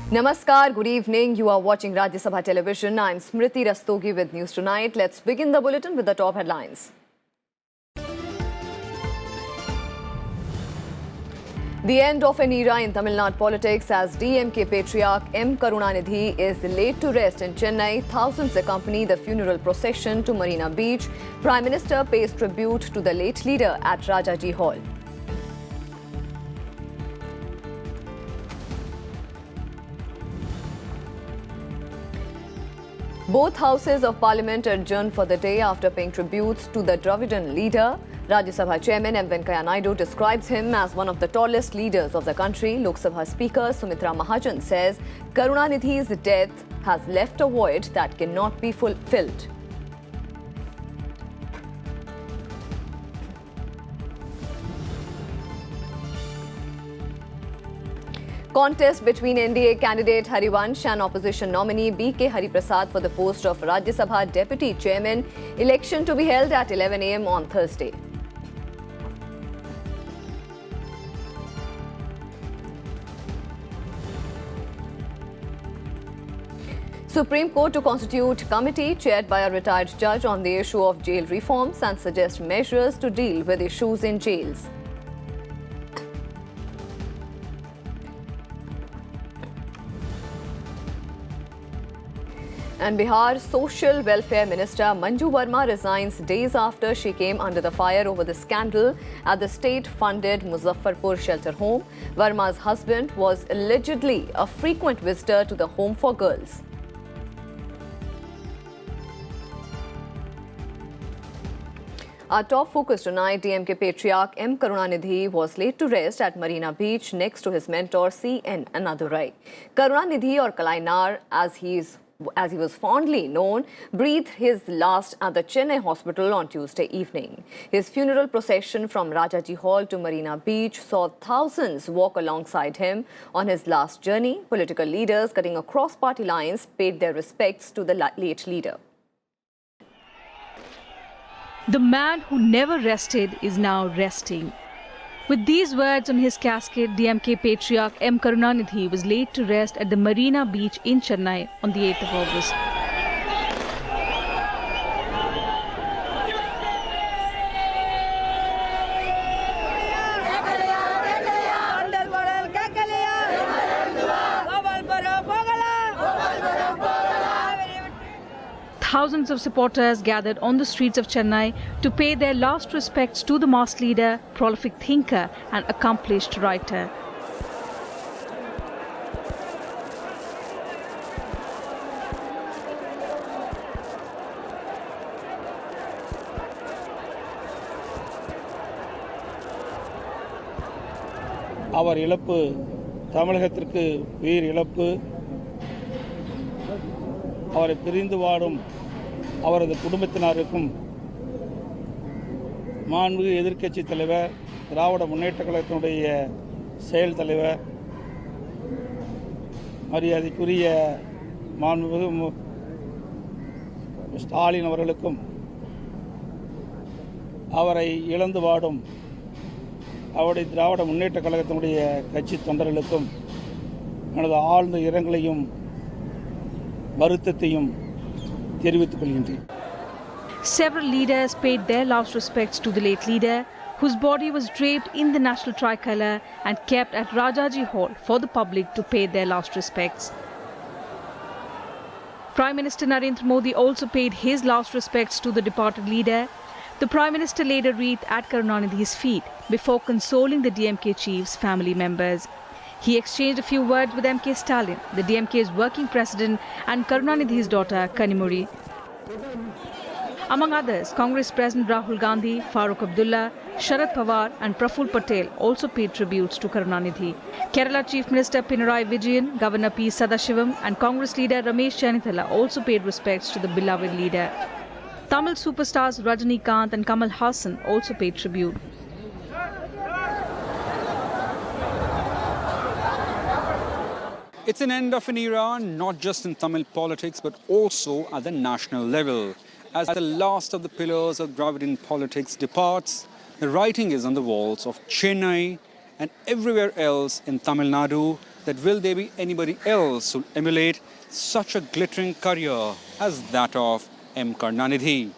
Namaskar, good evening. You are watching Rajya Sabha television. I'm Smriti Rastogi with News Tonight. Let's begin the bulletin with the top headlines. The end of an era in Tamil Nadu politics as DMK patriarch M. Karunanidhi is laid to rest in Chennai. Thousands accompany the funeral procession to Marina Beach. Prime Minister pays tribute to the late leader at Rajaji Hall. Both houses of parliament adjourned for the day after paying tributes to the Dravidian leader. Rajya Sabha chairman M. Venkaiah Naidu describes him as one of the tallest leaders of the country. Lok Sabha Speaker Sumitra Mahajan says Karunanidhi's death has left a void that cannot be filled. Contest between NDA candidate Harivansh and opposition nominee B.K. Hariprasad for the post of Rajya Sabha Deputy Chairman. Election to be held at 11 a.m. on Thursday. Supreme Court to constitute committee chaired by a retired judge on the issue of jail reforms and suggest measures to deal with issues in jails. And Bihar Social Welfare Minister Manju Verma resigns days after she came under the fire over the scandal at the state-funded Muzaffarpur shelter home. Verma's husband was allegedly a frequent visitor to the home for girls. Our top focus tonight, DMK patriarch M. Karunanidhi was laid to rest at Marina Beach next to his mentor C.N. Annadurai. Karunanidhi or Kalainar, as he was fondly known, breathed his last at the Chennai hospital on Tuesday evening. His funeral procession from Rajaji Hall to Marina Beach saw thousands walk alongside him on his last journey. Political leaders cutting across party lines paid their respects to the late leader. The man who never rested is now resting. With these words on his casket, DMK patriarch M. Karunanidhi was laid to rest at the Marina Beach in Chennai on the 8th of August. Thousands of supporters gathered on the streets of Chennai to pay their last respects to the mass leader, prolific thinker and accomplished writer. அவர் இழப்பு தமிழகத்திற்கு உயிர் இழப்பு. அவரை பிரிந்து வாடும் அவரது குடும்பத்தினருக்கும் மாண்புமிகு எதிர்க்கட்சி தலைவர், திராவிட முன்னேற்ற கழகத்தினுடைய செயல் தலைவர், மரியாதைக்குரிய மாண்புமிகு ஸ்டாலின் அவர்களுக்கும் அவரை இழந்து வாடும் அவருடைய திராவிட முன்னேற்ற கழகத்தினுடைய கட்சி தொண்டர்களுக்கும் எனது ஆழ்ந்த இரங்கலையும் வருத்தத்தையும் தெரிவித்துக் கொள்கின்றேன். Several leaders paid their last respects to the late leader, whose body was draped in the national tricolour and kept at Rajaji Hall for the public to pay their last respects. Prime Minister Narendra Modi also paid his last respects to the departed leader. The Prime Minister laid a wreath at Karunanidhi's feet before consoling the DMK chief's family members. He exchanged a few words with M.K. Stalin, the DMK's working president, and Karunanidhi's daughter, Kanimuri. Among others, Congress President Rahul Gandhi, Farooq Abdullah, Sharad Pawar and Praful Patel also paid tributes to Karunanidhi. Kerala Chief Minister Pinarayi Vijayan, Governor P. Sadashivam and Congress leader Ramesh Chennithala also paid respects to the beloved leader. Tamil superstars Rajinikanth and Kamal Haasan also paid tribute. It's an end of an era, not just in Tamil politics, but also at the national level. As the last of the pillars of Dravidian politics departs, the writing is on the walls of Chennai and everywhere else in Tamil Nadu, that will there be anybody else who emulate such a glittering career as that of M. Karunanidhi?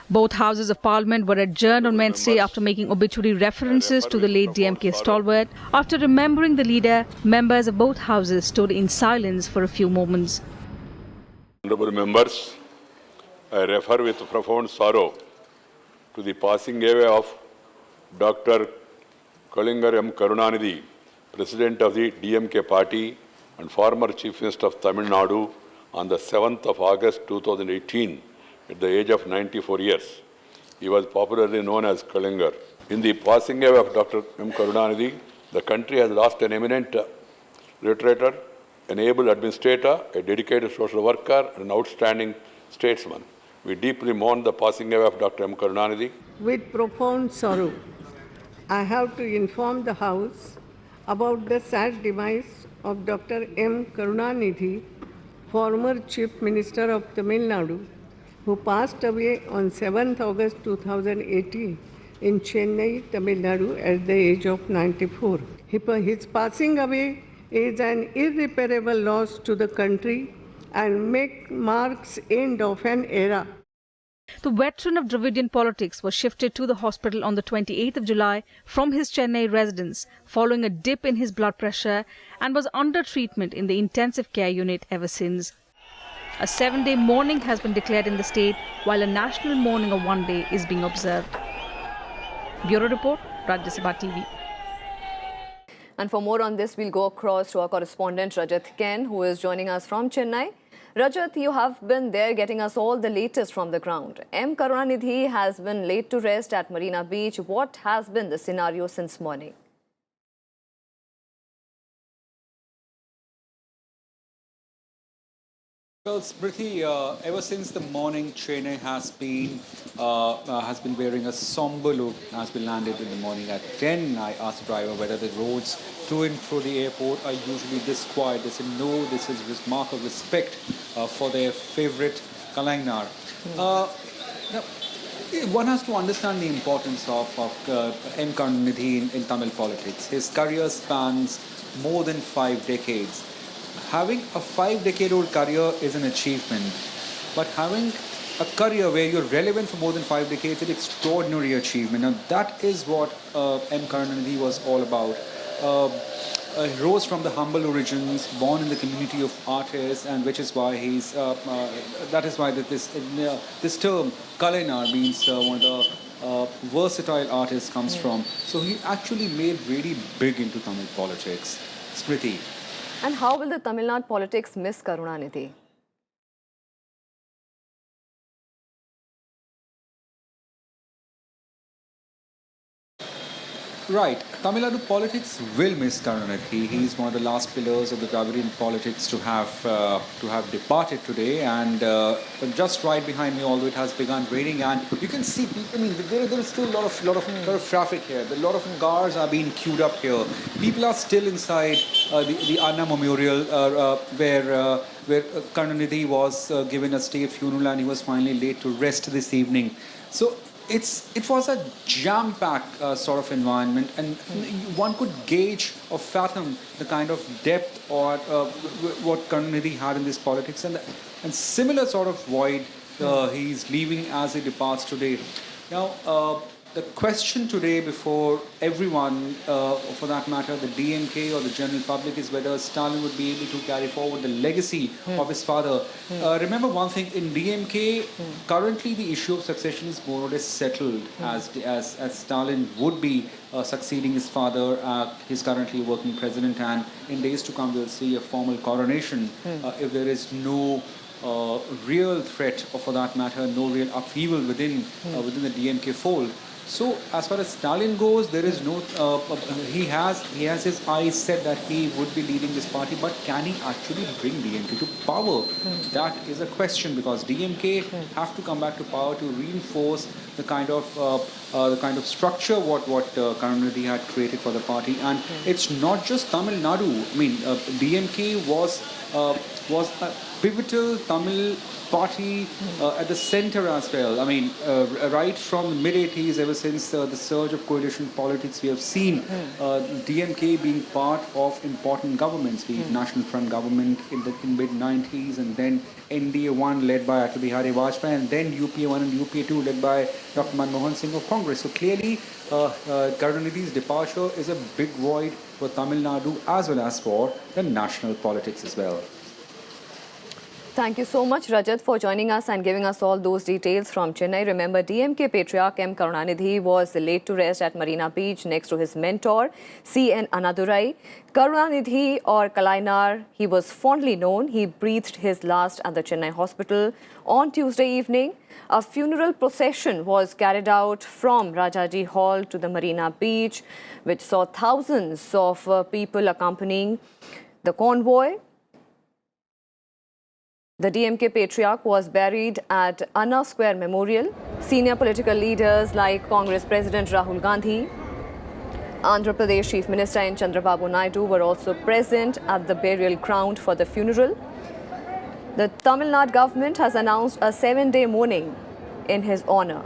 Both houses of parliament were adjourned on Wednesday after making obituary references to the late DMK stalwart. After remembering the leader, members of both houses stood in silence for a few moments. Honorable members, I refer with profound sorrow to the passing away of Dr. Kalingar M. Karunanidhi, President of the DMK party and former Chief Minister of Tamil Nadu, on the 7th of August 2018 at the age of 94 years. He was popularly known as Kalingar. In the passing away of Dr. M. Karunanidhi, the country has lost an eminent literator, an able administrator, a dedicated social worker, and an outstanding statesman. We deeply mourn the passing away of Dr. M. Karunanidhi. With profound sorrow, I have to inform the House about the sad demise of Dr. M. Karunanidhi, former Chief Minister of Tamil Nadu, who passed away on 7th August 2018 in Chennai, Tamil Nadu at the age of 94. His passing away is an irreparable loss to the country and marks end of an era. The veteran of Dravidian politics was shifted to the hospital on the 28th of July from his Chennai residence following a dip in his blood pressure and was under treatment in the intensive care unit ever since. A 7-day mourning has been declared in the state, while a national mourning of 1 day is being observed. Bureau Report, Rajya Sabha TV. And for more on this, we'll go across to our correspondent Rajat Ken, who is joining us from Chennai. Rajat, you have been there getting us all the latest from the ground. M. Karunanidhi has been laid to rest at Marina Beach. What has been the scenario since morning? Well, Smriti, ever since the morning, Chennai has been wearing a somber look as we landed in the morning at 10. I asked the driver whether the roads to and through the airport are usually this quiet. They said no, this is this mark of respect for their favorite Kalainar. Now, one has to understand the importance of M. Karunanidhi in Tamil politics. His career spans more than 5 decades. Having a 5-decade-old career is an achievement, but having a career where you're relevant for more than 5 decades is an extraordinary achievement. Now, that is what M. Karunanidhi was all about. He rose from the humble origins, born in the community of artists, and which is why he's. That is why this term Kalainar means one of the versatile artists comes from. So he actually made really big into Tamil politics. Smriti. And how will the Tamil Nadu politics miss Karunanidhi? Right. Tamil Nadu politics will miss Karunanidhi. He is one of the last pillars of the Dravidian politics to have departed today. And just right behind me, although it has begun raining, and you can see people. I mean, there is still a lot of traffic here. A lot of cars are being queued up here. People are still inside the Anna Memorial, where Karunanidhi was given a state funeral, and he was finally laid to rest this evening. So it was a jam-packed sort of environment, and one could gauge or fathom the kind of depth or what Karunanidhi had in this politics, and similar sort of void he's leaving as he departs today. Now, the question today before everyone, for that matter, the DMK or the general public, is whether Stalin would be able to carry forward the legacy of his father. Remember one thing, in DMK, currently the issue of succession is more or less settled, as Stalin would be succeeding his father. He's currently working president, and in days to come we'll see a formal coronation if there is no real threat, or for that matter, no real upheaval within the DMK fold. So, as far as Stalin goes, there is no. He has his eyes set that he would be leading this party, but can he actually bring DMK to power? That is a question, because DMK have to come back to power to reinforce the kind of structure what Karunanidhi had created for the party. And it's not just Tamil Nadu. I mean, DMK was a pivotal Tamil party at the center as well. I mean, right from the mid-80s, ever since the surge of coalition politics, we have seen DMK being part of important governments, be it National Front government in mid-90s, and then NDA 1 led by Atal Bihari Vajpayee, and then UPA 1 and UPA 2 led by Dr. Manmohan Singh of Congress. So clearly, Karunanidhi's departure is a big void for Tamil Nadu as well as for the national politics as well. Thank you so much, Rajat, for joining us and giving us all those details from Chennai. Remember, DMK patriarch M. Karunanidhi was laid to rest at Marina Beach next to his mentor, C.N. Annadurai. Karunanidhi, or Kalainar, he was fondly known. He breathed his last at the Chennai hospital on Tuesday evening. A funeral procession was carried out from Rajaji Hall to the Marina Beach, which saw thousands of people accompanying the convoy. The DMK patriarch was buried at Anna Square Memorial. Senior political leaders like Congress President Rahul Gandhi, Andhra Pradesh Chief Minister N. Chandrababu Naidu were also present at the burial ground for the funeral. The Tamil Nadu government has announced a 7-day mourning in his honor.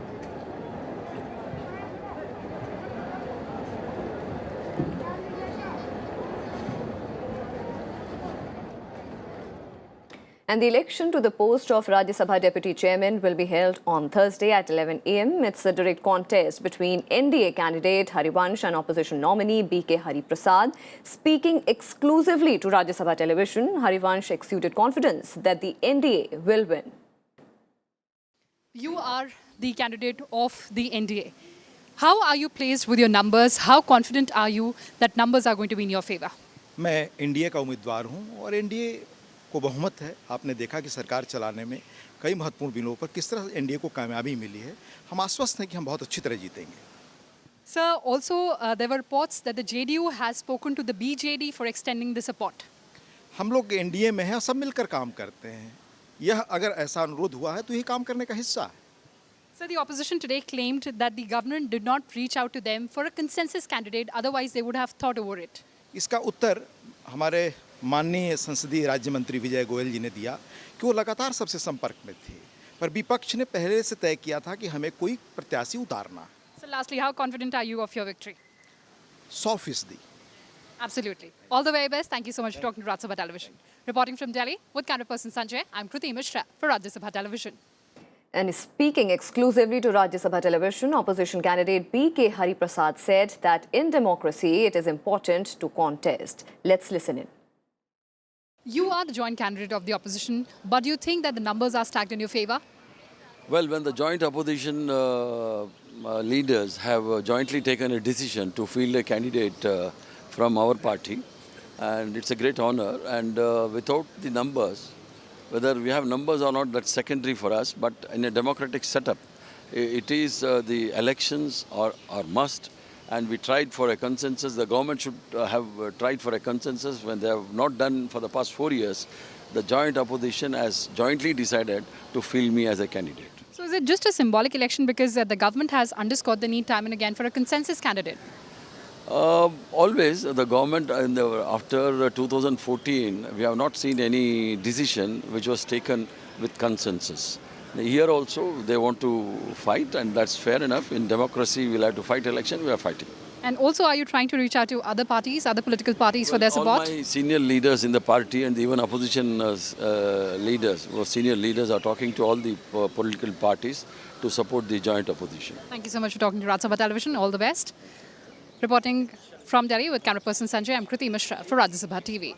And the election to the post of Rajya Sabha Deputy Chairman will be held on Thursday at 11 a.m. It's a direct contest between NDA candidate Harivansh and opposition nominee B.K. Hariprasad. Speaking exclusively to Rajya Sabha television, Harivansh exuded confidence that the NDA will win. You are the candidate of the NDA. How are you placed with your numbers? How confident are you that numbers are going to be in your favor? मैं NDA का उम्मीदवार हूं और NDA को बहुमत है। आपने देखा कि सरकार चलाने में कई महत्वपूर्ण बिलों पर किस तरह एनडीए को कामयाबी मिली है। हम आश्वस्त हैं कि हम बहुत अच्छी तरह जीतेंगे। Sir, also there were reports that the JDU has spoken to the BJD for extending the support. हम लोग एनडीए में हैं, सब मिलकर काम करते हैं। यह अगर ऐसा अनुरोध हुआ है तो यही काम करने का हिस्सा है। Sir, the opposition today claimed that the government did not reach out to them for a consensus candidate, otherwise they would have thought over it. इसका उत्तर हमारे माननीय संसदीय राज्य मंत्री विजय गोयल जी ने दिया कि वो लगातार सबसे संपर्क में थे, पर विपक्ष ने पहले से तय किया था कि हमें कोई प्रत्याशी उतारना। So lastly, how confident are you of your victory? 100%. Absolutely. All the very best. Thank you so much for talking to Rajya Sabha Television. Reporting from Delhi with camera person Sanjay, I'm Kriti Mishra for Rajya Sabha Television. And speaking exclusively to Rajya Sabha television, opposition candidate B.K. Hariprasad said that in democracy it is important to contest. Let's listen in. You are the joint candidate of the opposition, but do you think that the numbers are stacked in your favor? Well, when the joint opposition leaders have jointly taken a decision to field a candidate from our party, and it's a great honor, and without the numbers, whether we have numbers or not, that's secondary for us, but in a democratic setup, it is the elections are must, and we tried for a consensus. The government should have tried for a consensus when they have not done for the past 4 years. The joint opposition has jointly decided to field me as a candidate. So is it just a symbolic election because the government has underscored the need time and again for a consensus candidate? Always the government after 2014, we have not seen any decision which was taken with consensus. Here also they want to fight, and that's fair enough. In democracy we'll have to fight election, we are fighting. And also, are you trying to reach out to other parties, other political parties for their support? All my senior leaders in the party and even opposition leaders, or senior leaders are talking to all the political parties to support the joint opposition. Thank you so much for talking to Rajya Sabha Television. All the best. Reporting from Delhi with camera person Sanjay, I'm Kriti Mishra for Rajya Sabha TV.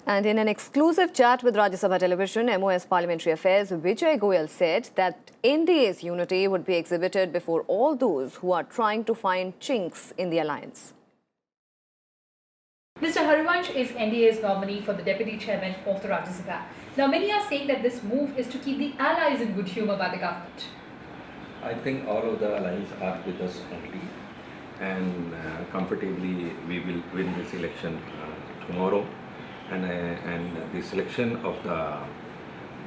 And in an exclusive chat with Rajya Sabha Television, MOS Parliamentary Affairs Vijay Goyal said that NDA's unity would be exhibited before all those who are trying to find chinks in the alliance. Mr. Harivansh is NDA's nominee for the Deputy Chairman of the Rajya Sabha. Now, many are saying that this move is to keep the allies in good humour by the government. I think all of the allies are with us only, and comfortably we will win this election tomorrow. And the selection of the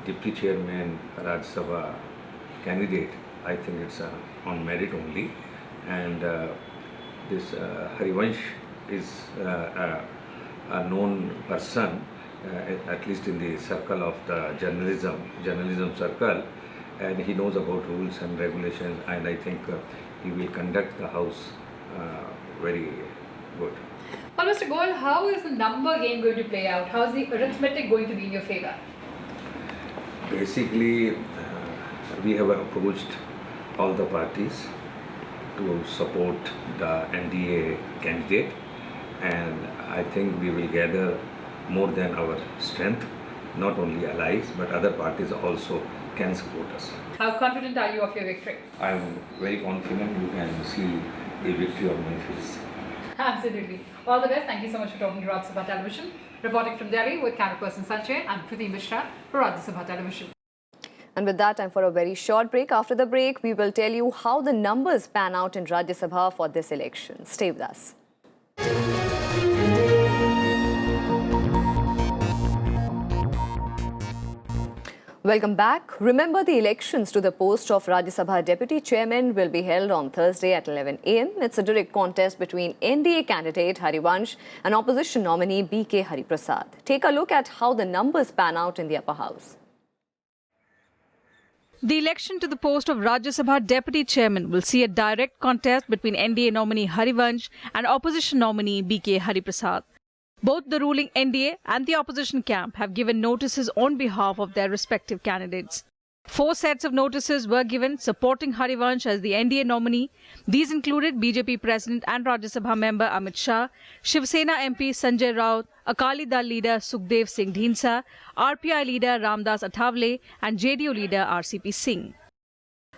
Deputy Chairman Rajya Sabha candidate I think it's on merit only. And this Harivansh is a known person, at least in the circle of the journalism circle, and he knows about rules and regulations, and I think he will conduct the House very good. Well, Mr. Goel, how is the number game going to play out? How is the arithmetic going to be in your favor? Basically, we have approached all the parties to support the NDA candidate, and I think we will gather more than our strength. Not only allies, but other parties also can support us. How confident are you of your victory? I am very confident you can see the victory on my face. Absolutely. All the best. Thank you so much for talking to Rajya Sabha Television. Reporting from Delhi with camera person Sanjay, I'm Kriti Mishra for Rajya Sabha Television. And with that, time for a very short break. After the break, we will tell you how the numbers pan out in Rajya Sabha for this election. Stay with us. Welcome back. Remember, the elections to the post of Rajya Sabha Deputy Chairman will be held on Thursday at 11 a.m. It's a direct contest between NDA candidate Harivansh and opposition nominee B.K. Hariprasad. Take a look at how the numbers pan out in the upper house. The election to the post of Rajya Sabha Deputy Chairman will see a direct contest between NDA nominee Harivansh and opposition nominee B.K. Hariprasad. Both the ruling NDA and the opposition camp have given notices on behalf of their respective candidates. 4 sets of notices were given supporting Harivansh as the NDA nominee. These included BJP President and Rajya Sabha member Amit Shah, Shiv Sena MP Sanjay Raut, Akali Dal leader Sukhdev Singh Dhinsa, RPI leader Ramdas Athawale and JDU leader RCP Singh.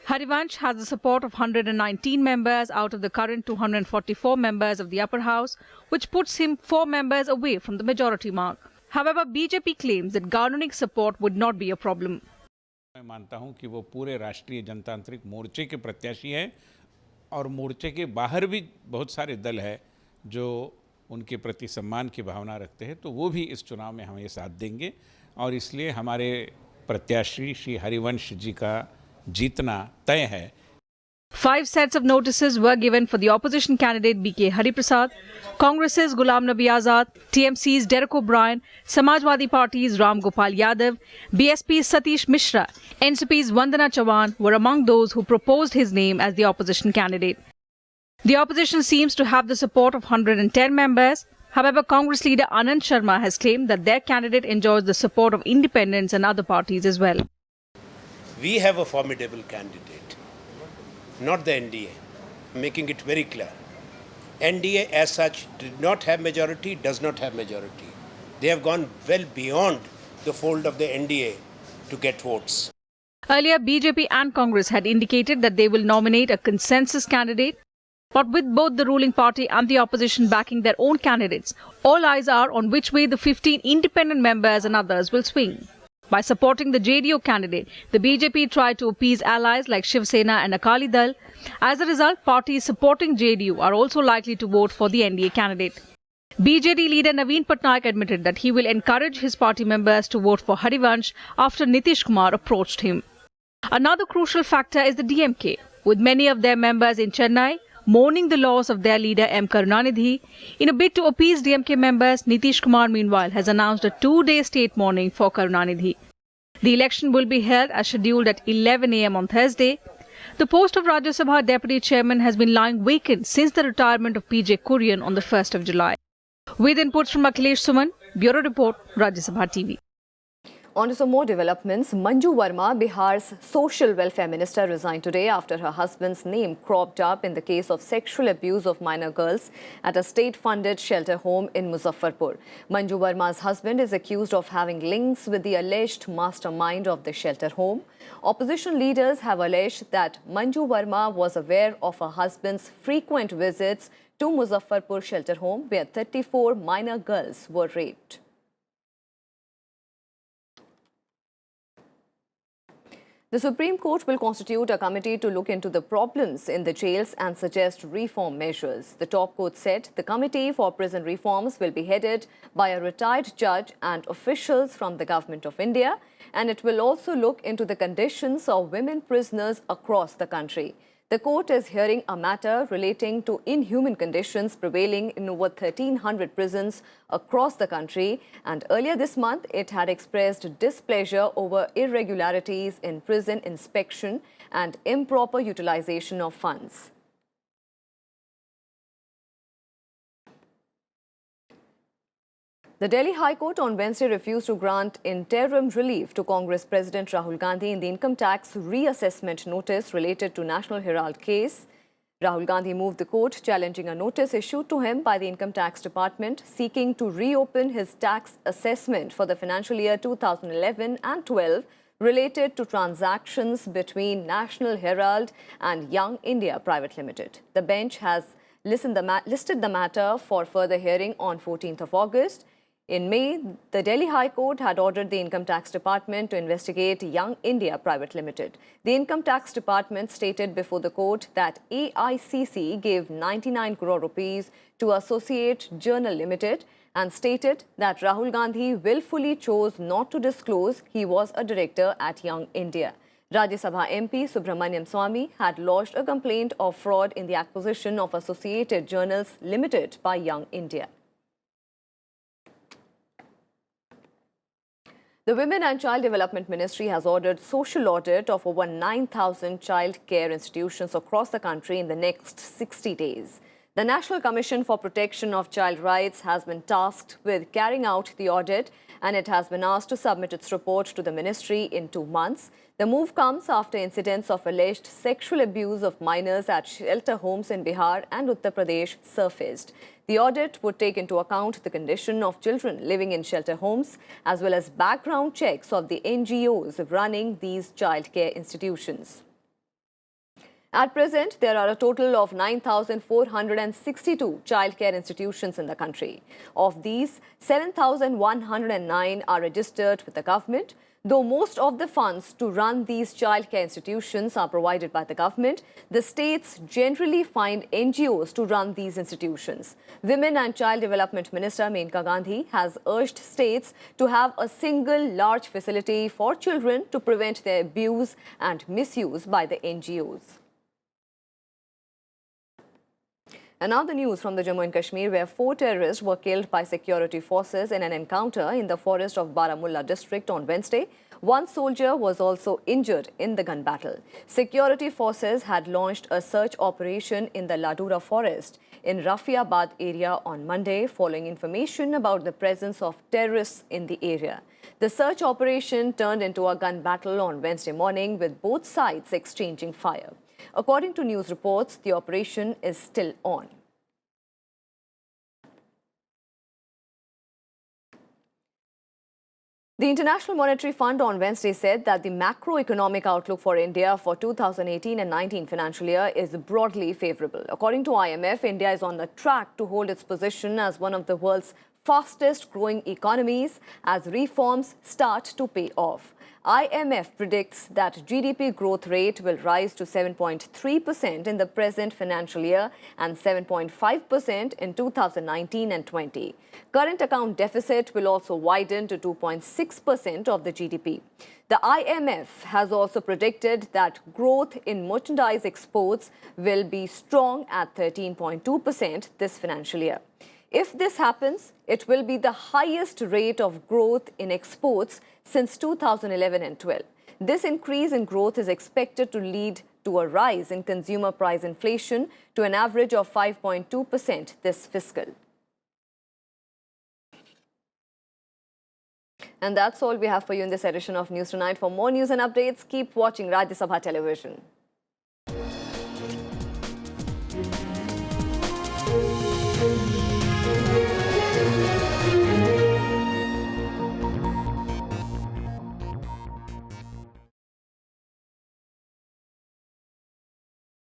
Harivansh has the support of 119 members out of the current 244 members of the upper house, which puts him 4 members away from the majority mark. However, BJP claims that garnering support would not be a problem. मैं मानता हूं कि वो पूरे राष्ट्रीय जनतांत्रिक मोर्चे के प्रत्याशी हैं और मोर्चे के बाहर भी बहुत सारे दल हैं जो उनके प्रति सम्मान की भावना रखते हैं, तो वो भी इस चुनाव में हमें साथ देंगे और इसलिए हमारे प्रत्याशी श्री हरिवंश जी का जीतना तय है. 5 sets of notices were given for the opposition candidate B.K. Hariprasad, Congress's Ghulam Nabi Azad, TMC's Derek O'Brien, Samajwadi Party's Ram Gopal Yadav, BSP's Satish Mishra, NCP's Vandana Chavan were among those who proposed his name as the opposition candidate. The opposition seems to have the support of 110 members. However, Congress leader Anand Sharma has claimed that their candidate enjoys the support of independents and other parties as well. We have a formidable candidate, not the NDA, making it very clear. NDA as such did not have majority, does not have majority. They have gone well beyond the fold of the NDA to get votes. Earlier, BJP and Congress had indicated that they will nominate a consensus candidate. But with both the ruling party and the opposition backing their own candidates, all eyes are on which way the 15 independent members and others will swing. By supporting the JDU candidate, the BJP tried to appease allies like Shiv Sena and Akali Dal. As a result, parties supporting JDU are also likely to vote for the NDA candidate. BJD leader Naveen Patnaik admitted that he will encourage his party members to vote for Harivansh after Nitish Kumar approached him. Another crucial factor is the DMK, with many of their members in Chennai mourning the loss of their leader M. Karunanidhi. In a bid to appease DMK members, Nitish Kumar meanwhile has announced a 2-day state mourning for Karunanidhi. The election will be held as scheduled at 11 a.m. on Thursday. The post of Rajya Sabha Deputy Chairman has been lying vacant since the retirement of P.J. Kurian on the 1st of July. With inputs from Akhilesh Suman, Bureau Report, Rajya Sabha TV. On to some more developments. Manju Verma, Bihar's social welfare minister, resigned today after her husband's name cropped up in the case of sexual abuse of minor girls at a state-funded shelter home in Muzaffarpur. Manju Verma's husband is accused of having links with the alleged mastermind of the shelter home. Opposition leaders have alleged that Manju Verma was aware of her husband's frequent visits to Muzaffarpur shelter home, where 34 minor girls were raped. The Supreme Court will constitute a committee to look into the problems in the jails and suggest reform measures. The top court said the Committee for Prison Reforms will be headed by a retired judge and officials from the Government of India, and it will also look into the conditions of women prisoners across the country. The court is hearing a matter relating to inhuman conditions prevailing in over 1,300 prisons across the country, and earlier this month it had expressed displeasure over irregularities in prison inspection and improper utilization of funds. The Delhi High Court on Wednesday refused to grant interim relief to Congress President Rahul Gandhi in the income tax reassessment notice related to National Herald case. Rahul Gandhi moved the court challenging a notice issued to him by the Income Tax Department seeking to reopen his tax assessment for the financial year 2011 and 12 related to transactions between National Herald and Young India Private Limited. The bench has listed the matter for further hearing on 14th of August. In May, the Delhi High Court had ordered the Income Tax Department to investigate Young India Private Limited. The Income Tax Department stated before the court that AICC gave 99 crore rupees to Associate Journal Limited and stated that Rahul Gandhi willfully chose not to disclose he was a director at Young India. Rajya Sabha MP Subramanian Swamy had lodged a complaint of fraud in the acquisition of Associated Journals Limited by Young India. The Women and Child Development Ministry has ordered social audit of over 9,000 child care institutions across the country in the next 60 days. The National Commission for Protection of Child Rights has been tasked with carrying out the audit, and it has been asked to submit its report to the ministry in 2 months. The move comes after incidents of alleged sexual abuse of minors at shelter homes in Bihar and Uttar Pradesh surfaced. The audit would take into account the condition of children living in shelter homes, as well as background checks of the NGOs running these childcare institutions. At present, there are a total of 9,462 childcare institutions in the country. Of these, 7,109 are registered with the government. Though most of the funds to run these childcare institutions are provided by the government, the states generally find NGOs to run these institutions. Women and Child Development Minister Maneka Gandhi has urged states to have a single large facility for children to prevent their abuse and misuse by the NGOs. Another news from the Jammu and Kashmir, where 4 terrorists were killed by security forces in an encounter in the forest of Baramulla district on Wednesday. 1 soldier was also injured in the gun battle. Security forces had launched a search operation in the Ladura forest in Rafiabad area on Monday, following information about the presence of terrorists in the area. The search operation turned into a gun battle on Wednesday morning, with both sides exchanging fire. According to news reports, the operation is still on. The International Monetary Fund on Wednesday said that the macroeconomic outlook for India for 2018 and 19 financial year is broadly favorable. According to IMF, India is on the track to hold its position as one of the world's fastest growing economies as reforms start to pay off. IMF predicts that GDP growth rate will rise to 7.3% in the present financial year and 7.5% in 2019 and 20. Current account deficit will also widen to 2.6% of the GDP. The IMF has also predicted that growth in merchandise exports will be strong at 13.2% this financial year. If this happens, it will be the highest rate of growth in exports since 2011 and 12. This increase in growth is expected to lead to a rise in consumer price inflation to an average of 5.2% this fiscal. And that's all we have for you in this edition of News Tonight. For more news and updates, keep watching Rajya Sabha television.